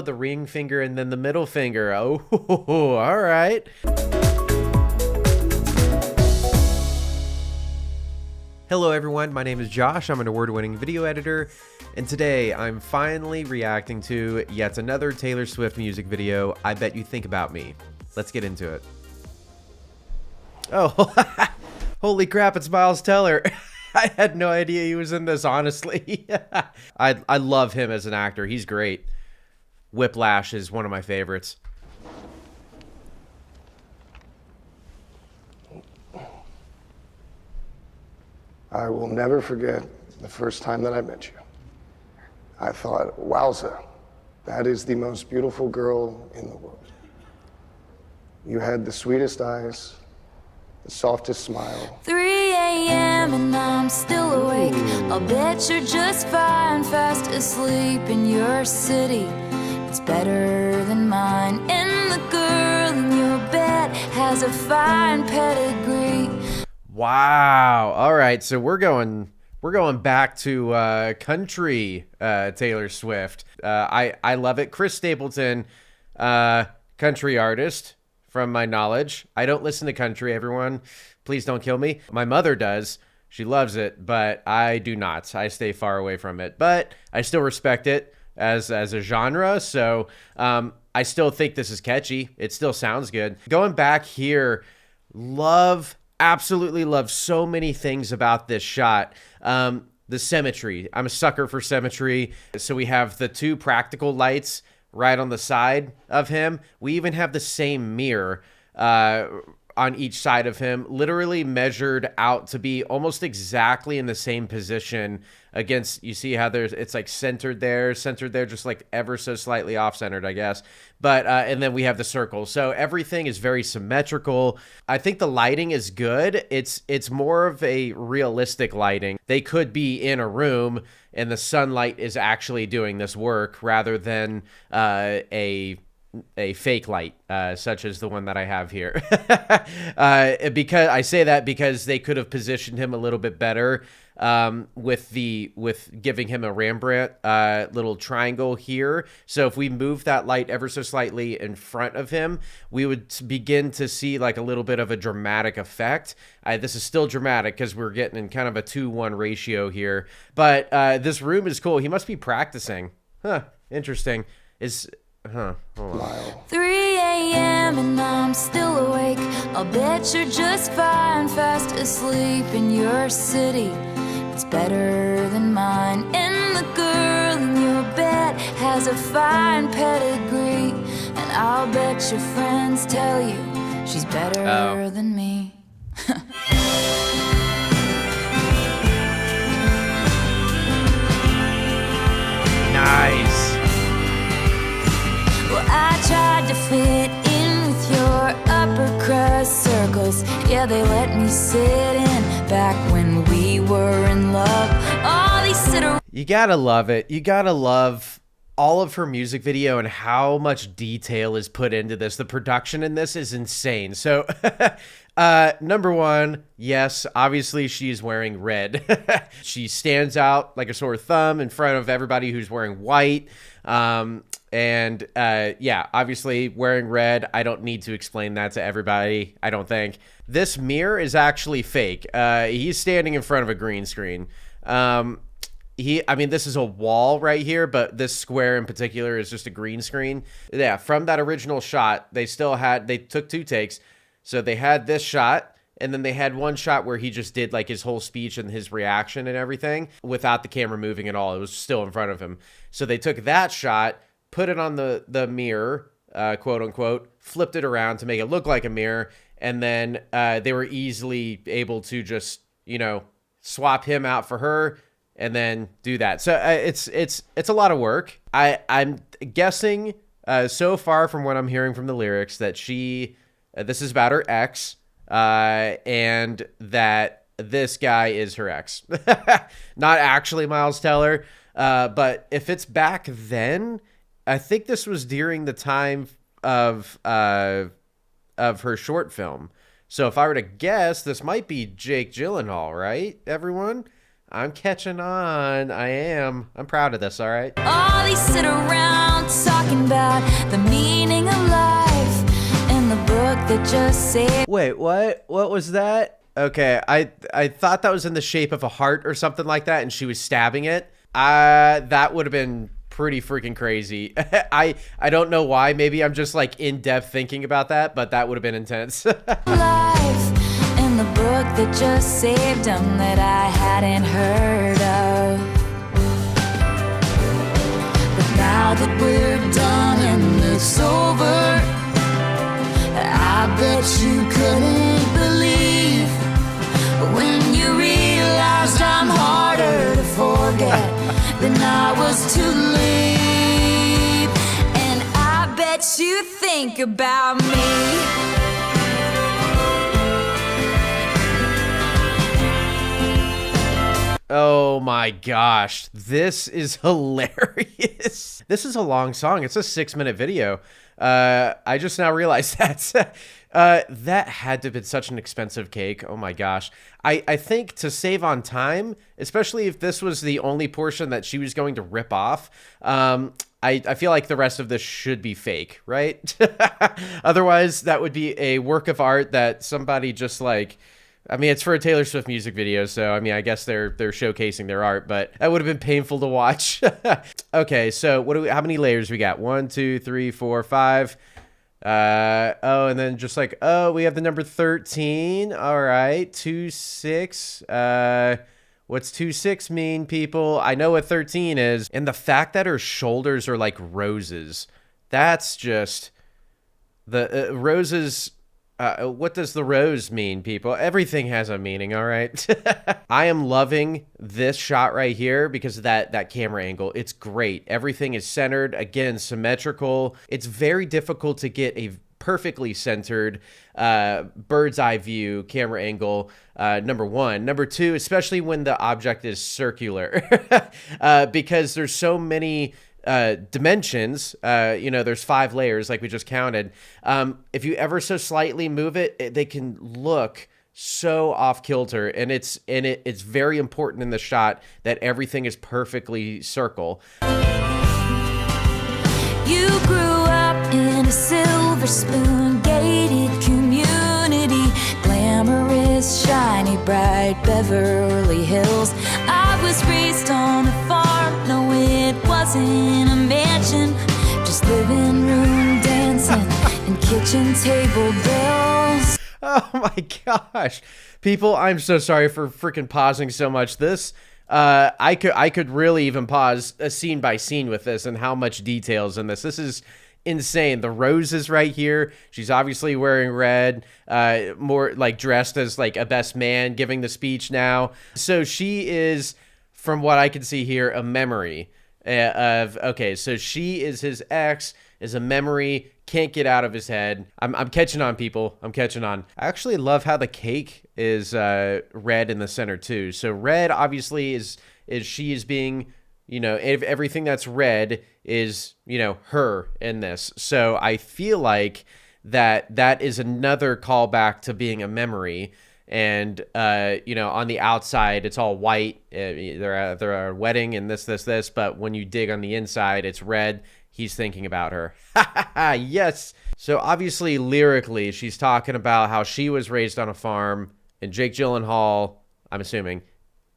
the ring finger and then the middle finger. Oh, all right. Hello everyone, my name is Josh. I'm an award-winning video editor, and today I'm finally reacting to yet another Taylor Swift music video, I Bet You Think About Me. Let's get into it. Oh, holy crap, it's Miles Teller. I had no idea he was in this, honestly. I love him as an actor. He's great. Whiplash is one of my favorites. I will never forget the first time that I met you. I thought, wowza, that is the most beautiful girl in the world. You had the sweetest eyes, the softest smile. 3 a.m. and I'm still awake. I'll bet you're just fine, fast asleep in your city. It's better than mine. And the girl in your bed has a fine pedigree. Wow. All right, so we're going back to country Taylor Swift. I love it. Chris Stapleton, country artist from my knowledge. I don't listen to country, everyone. Please don't kill me. My mother does. She loves it, but I do not. I stay far away from it. But I still respect it as a genre, so I still think this is catchy. It still sounds good. Going back here, absolutely love so many things about this shot. The symmetry. I'm a sucker for symmetry. So we have the two practical lights right on the side of him. We even have the same mirror on each side of him, literally measured out to be almost exactly in the same position against, you see how it's like centered there, just like ever so slightly off-centered, I guess. But, and then we have the circle. So everything is very symmetrical. I think the lighting is good. It's more of a realistic lighting. They could be in a room and the sunlight is actually doing this work rather than a fake light, such as the one that I have here. Because I say that because they could have positioned him a little bit better with giving him a Rembrandt little triangle here. So if we move that light ever so slightly in front of him, we would begin to see like a little bit of a dramatic effect. This is still dramatic because we're getting in kind of a 2-1 ratio here. But this room is cool. He must be practicing. Huh, interesting. Hold on. 3 a.m. and I'm still awake. I'll bet you're just fine, fast asleep in your city. It's better than mine. And the girl in your bed has a fine pedigree. And I'll bet your friends tell you she's better than me. Nice. Well, I tried to fit in with your upper crust circles. Yeah, they let me sit in back when we were in love. All these You gotta love it. You gotta love all of her music video and how much detail is put into this. The production in this is insane. So, number one, yes, obviously she's wearing red. She stands out like a sore thumb in front of everybody who's wearing white. And yeah, obviously wearing red. I don't need to explain that to everybody, I don't think. This mirror is actually fake. He's standing in front of a green screen. I mean, this is a wall right here, but this square in particular is just a green screen. Yeah, from that original shot, they took 2 takes. So they had this shot, and then they had one shot where he just did like his whole speech and his reaction and everything without the camera moving at all. It was still in front of him. So they took that shot, put it on the mirror, quote unquote, flipped it around to make it look like a mirror, and then they were easily able to just, swap him out for her and then do that. So it's a lot of work. I'm guessing so far from what I'm hearing from the lyrics that this is about her ex, and that this guy is her ex. Not actually Miles Teller, but if it's back then, I think this was during the time of her short film. So if I were to guess, this might be Jake Gyllenhaal, right, everyone? I'm catching on. I am. I'm proud of this, all right? All they sit around talking about the meaning of life and the book that just saved. Wait, what? What was that? Okay, I thought that was in the shape of a heart or something like that, and she was stabbing it. That would have been pretty freaking crazy. I don't know why. Maybe I'm just like in depth thinking about that, but that would have been intense. Life and the book that just saved them that I hadn't heard of. But now that we're done and it's over, I bet you couldn't believe when you realized I'm harder to forget than I was to leave. And I bet you think about me. Oh my gosh, this is hilarious. This is a long song. It's a 6-minute video. I just now realized that. That had to have been such an expensive cake. Oh my gosh. I think to save on time, especially if this was the only portion that she was going to rip off, I feel like the rest of this should be fake, right? Otherwise, that would be a work of art that somebody just like... I mean, it's for a Taylor Swift music video, so I mean, I guess they're showcasing their art, but that would have been painful to watch. Okay, so what do we? How many layers we got? 1, 2, 3, 4, 5. Oh, and then just like, oh, we have the number 13. All right, 2, 6. What's 2, 6 mean, people? I know what 13 is, and the fact that her shoulders are like roses. That's just the roses. What does the rose mean, people? Everything has a meaning, all right? I am loving this shot right here because of that camera angle. It's great. Everything is centered, again, symmetrical. It's very difficult to get a perfectly centered bird's eye view camera angle, number one. Number two, especially when the object is circular, because there's so many dimensions, there's 5 layers like we just counted. If you ever so slightly move it, they can look so off kilter, and it's very important in the shot that everything is perfectly circle. You grew up in a silver spoon gated community, glamorous, shiny, bright Beverly Hills. I was raised on a farm, no, it wasn't a mansion, just living room dancing and kitchen table bills. Oh my gosh, people! I'm so sorry for freaking pausing so much. This, I could really even pause a scene by scene with this and how much details in this. This is insane. The roses right here. She's obviously wearing red, more like dressed as like a best man giving the speech now. So she is, from what I can see here, a memory of, okay, so she is his ex, is a memory, can't get out of his head. I'm catching on, people. I'm catching on. I actually love how the cake is red in the center too. So red obviously is she is being, everything that's red is, her in this. So I feel like that is another callback to being a memory. And, on the outside, it's all white. They're at a wedding and this. But when you dig on the inside, it's red. He's thinking about her. Yes. So obviously, lyrically, she's talking about how she was raised on a farm, and Jake Gyllenhaal, I'm assuming,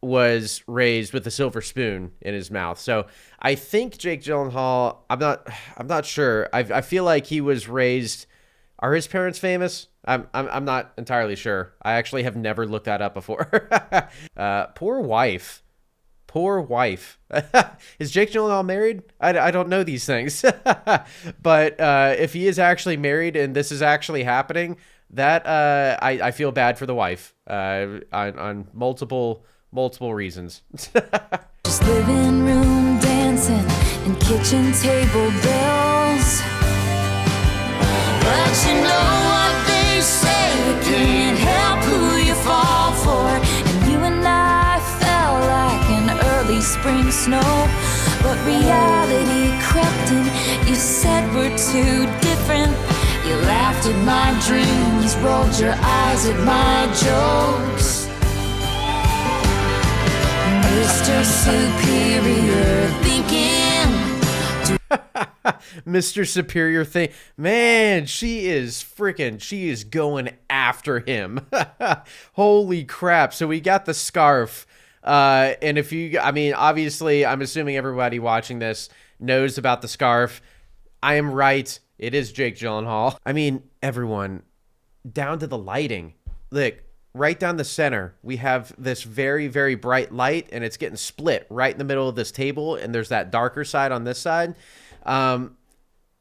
was raised with a silver spoon in his mouth. So I think Jake Gyllenhaal, I'm not sure. I feel like he was raised. Are his parents famous? I'm not entirely sure. I actually have never looked that up before. Poor wife. Is Jake Gyllenhaal married? I don't know these things. But if he is actually married and this is actually happening, that I feel bad for the wife on multiple reasons. Just living room dancing and kitchen table bills. But you know what they say, you can't help who you fall for. And you and I fell like an early spring snow. But reality crept in, you said we're too different. You laughed at my dreams, rolled your eyes at my jokes. Superior thinking. Mr. Superior thing. Man, she is going after him. Holy crap. So we got the scarf. And if you, I mean, obviously, I'm assuming everybody watching this knows about the scarf. I am right. It is Jake Gyllenhaal. I mean, everyone, down to the lighting. Look, right down the center, we have this very, very bright light, and it's getting split right in the middle of this table, and there's that darker side on this side.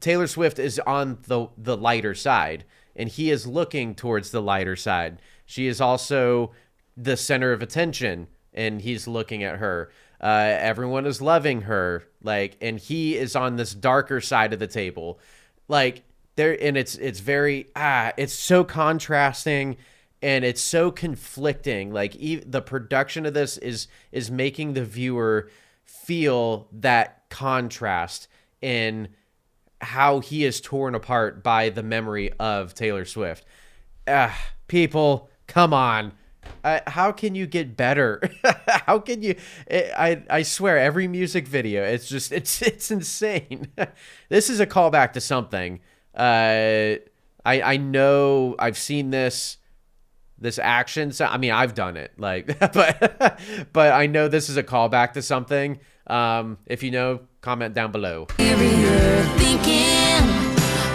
Taylor Swift is on the lighter side, and he is looking towards the lighter side. She is also the center of attention, and he's looking at her. Everyone is loving her, like, and he is on this darker side of the table, like there. And it's very it's so contrasting, and it's so conflicting. Like the production of this is making the viewer feel that contrast in how he is torn apart by the memory of Taylor Swift. People, come on. How can you get better? How can you? I swear, every music video, it's just, it's insane. This is a callback to something. I know I've seen this action. So, I mean, I've done it, like, but I know this is a callback to something. If you know, comment down below. Superior thinking.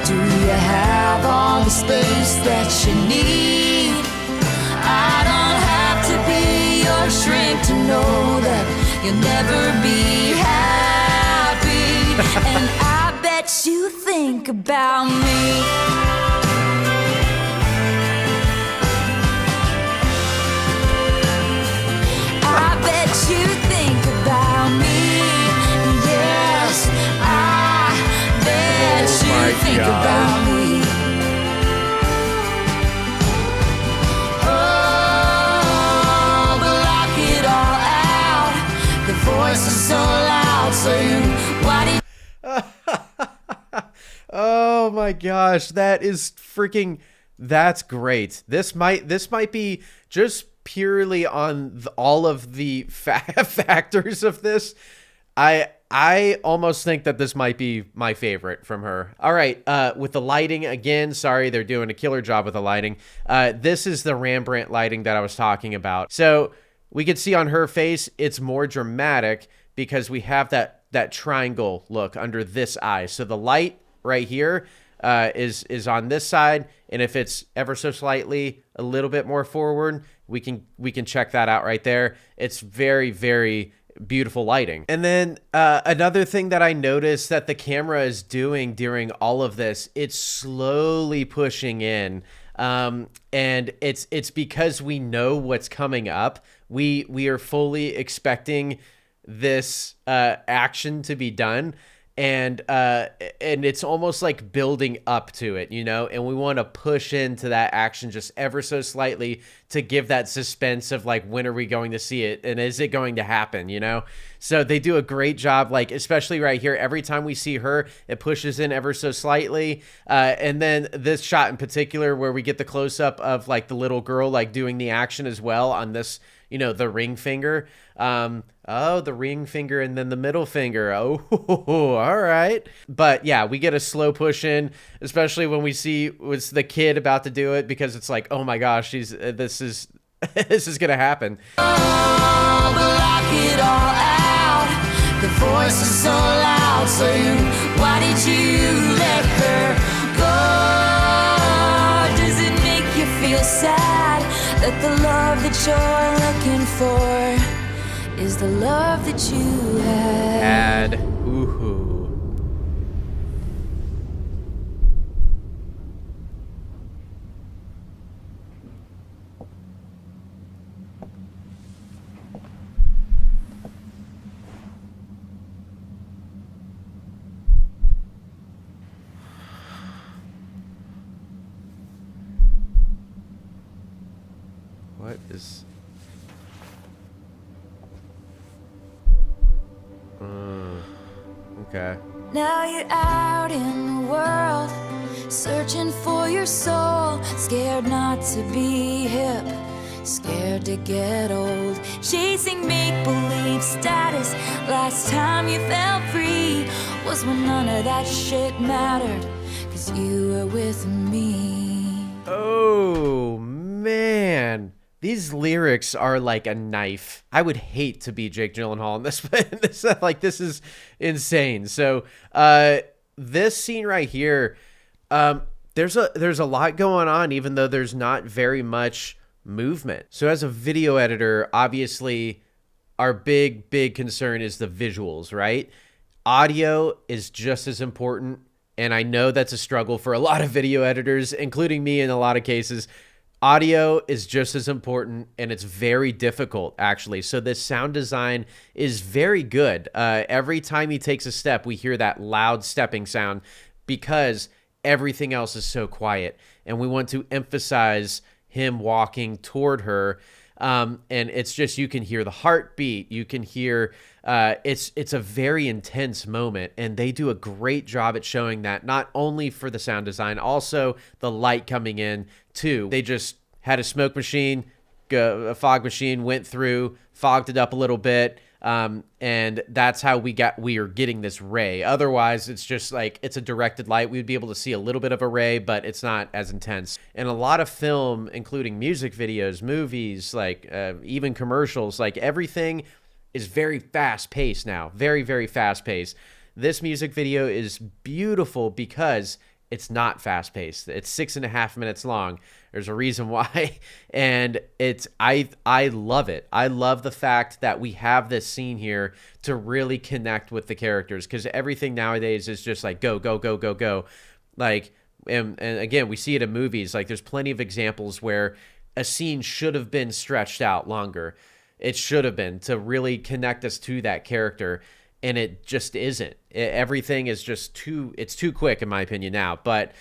Do you have all the space that you need? I don't have to be your shrink to know that you'll never be happy. And I bet you think about me. I bet you think about me. Yes, I bet you think about me. Oh, block it all out. The voice is so loud saying, why did Oh my gosh, that is freaking, that's great. This might be just purely on all of the factors of this. I almost think that this might be my favorite from her. All right, with the lighting again, sorry, they're doing a killer job with the lighting. This is the Rembrandt lighting that I was talking about. So we can see on her face, it's more dramatic because we have that triangle look under this eye. So the light right here is on this side, and if it's ever so slightly a little bit more forward, we can check that out right there. It's very, very beautiful lighting. And then another thing that I noticed that the camera is doing during all of this, it's slowly pushing in, and it's because we know what's coming up. We are fully expecting this action to be done, and it's almost like building up to it, you know, and we want to push into that action just ever so slightly to give that suspense of like, when are we going to see it, and is it going to happen, you know? So they do a great job, like especially right here, every time we see her, it pushes in ever so slightly, and then this shot in particular where we get the close-up of like the little girl like doing the action as well on this, you know, the ring finger. Oh, the ring finger and then the middle finger. Oh, all right. But yeah, we get a slow push in, especially when we see it's the kid about to do it, because it's like, oh my gosh, this is going to happen. oh, block it all out. The voice is so loud saying, why did you let her go? Does it make you feel sad that the love that you're looking for is the love that you had? Ooh. What is... Okay. Now you're out in the world, searching for your soul, scared not to be hip, scared to get old, chasing make-believe status. Last time you felt free was when none of that shit mattered, 'cause you were with me. Oh, man. These lyrics are like a knife. I would hate to be Jake Gyllenhaal in this, but this is insane. So, this scene right here, there's a lot going on, even though there's not very much movement. So as a video editor, obviously our big concern is the visuals, right? Audio is just as important, and I know that's a struggle for a lot of video editors, including me in a lot of cases. Audio is just as important, and it's very difficult, actually. So this sound design is very good. Every time he takes a step, we hear that loud stepping sound because everything else is so quiet. And we want to emphasize him walking toward her. And it's just, you can hear the heartbeat. You can hear, it's a very intense moment. And they do a great job at showing that, not only for the sound design, also the light coming in too. They just had a smoke machine, a fog machine, went through, fogged it up a little bit. And that's how we are getting this ray. Otherwise, it's just like, it's a directed light. We'd be able to see a little bit of a ray, but it's not as intense. And a lot of film, including music videos, movies, like even commercials, like everything is very fast paced now. Very, very fast paced. This music video is beautiful because it's not fast paced. It's 6.5 minutes long. There's a reason why. And I love it. I love the fact that we have this scene here to really connect with the characters, because everything nowadays is just like go, go, go, go, go. Like, and again, we see it in movies. Like, there's plenty of examples where a scene should have been stretched out longer. It should have been, to really connect us to that character. And it just isn't. Everything is just it's too quick, in my opinion, now. But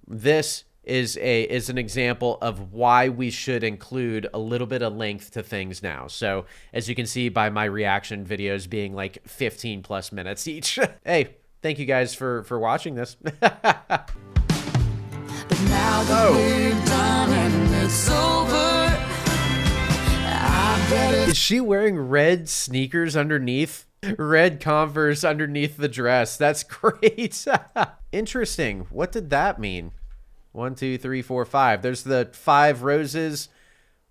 this is an example of why we should include a little bit of length to things now. So as you can see by my reaction videos being like 15 plus minutes each. Hey, thank you guys for watching this. But now that we're done and it's over, I bet Is she wearing red sneakers underneath? Red Converse underneath the dress. That's great. Interesting. What did that mean? 1, 2, 3, 4, 5. There's the 5 roses.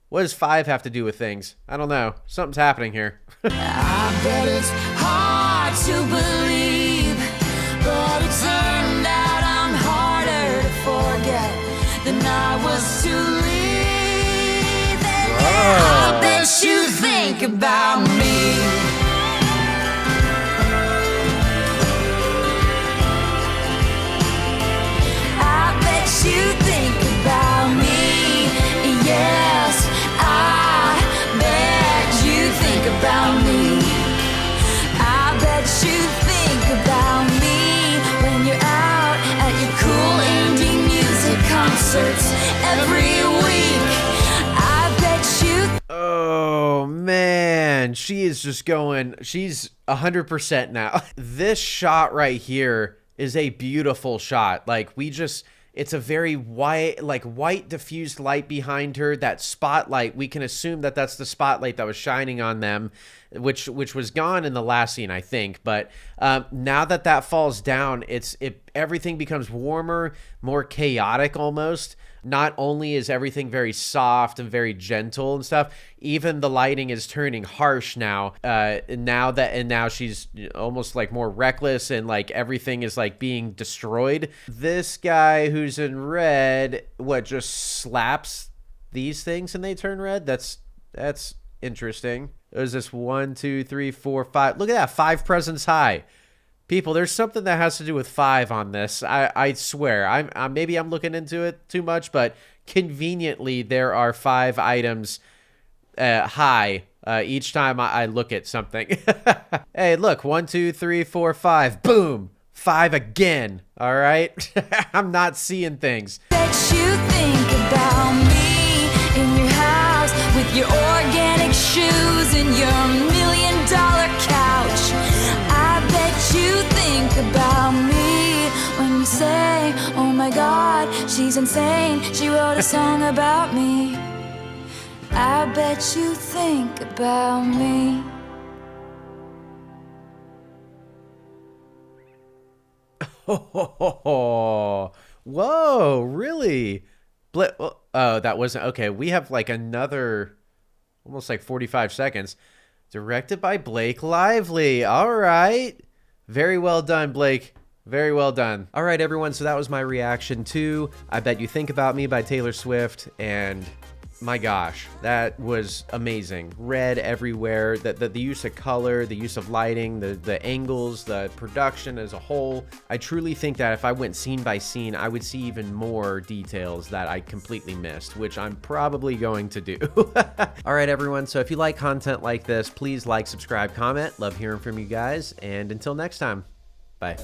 What does 5 have to do with things? I don't know. Something's happening here. I bet it's hard to believe, but it turned out I'm harder to forget than I was to leave. And I bet you think about me. You think about me, yes, I bet you think about me. I bet you think about me when you're out at your cool indie music concerts every week. I bet you. Oh man, she is just going, she's 100% now. This shot right here is a beautiful shot. Like, it's a very white diffused light behind her. That spotlight, we can assume that that's the spotlight that was shining on them, which was gone in the last scene, I think. But now that falls down, everything becomes warmer, more chaotic almost. Not only is everything very soft and very gentle and stuff, even the lighting is turning harsh now. Now she's almost like more reckless, and like everything is like being destroyed. This guy who's in red, just slaps these things and they turn red? That's interesting. There's this 1, 2, 3, 4, 5. Look at that, 5 presents high. People, there's something that has to do with 5 on this. I swear. Maybe I'm looking into it too much, but conveniently there are 5 items high each time I look at something. Hey, look, 1, 2, 3, 4, 5. Boom, 5 again. All right, I'm not seeing things. Bet you think about me in your house with your organic shoes and your $1 million couch. I bet you think about me when you say, oh my God, she's insane. She wrote a song about me. I bet you think about me. Whoa, really? Oh, that wasn't okay. We have like another almost like 45 seconds. Directed by Blake Lively. All right. Very well done, Blake. Very well done. All right, everyone. So that was my reaction to I Bet You Think About Me by Taylor Swift. And my gosh, that was amazing. Red everywhere. The use of color, the use of lighting, the angles, the production as a whole. I truly think that if I went scene by scene, I would see even more details that I completely missed, which I'm probably going to do. All right, everyone. So if you like content like this, please like, subscribe, comment. Love hearing from you guys. And until next time, bye.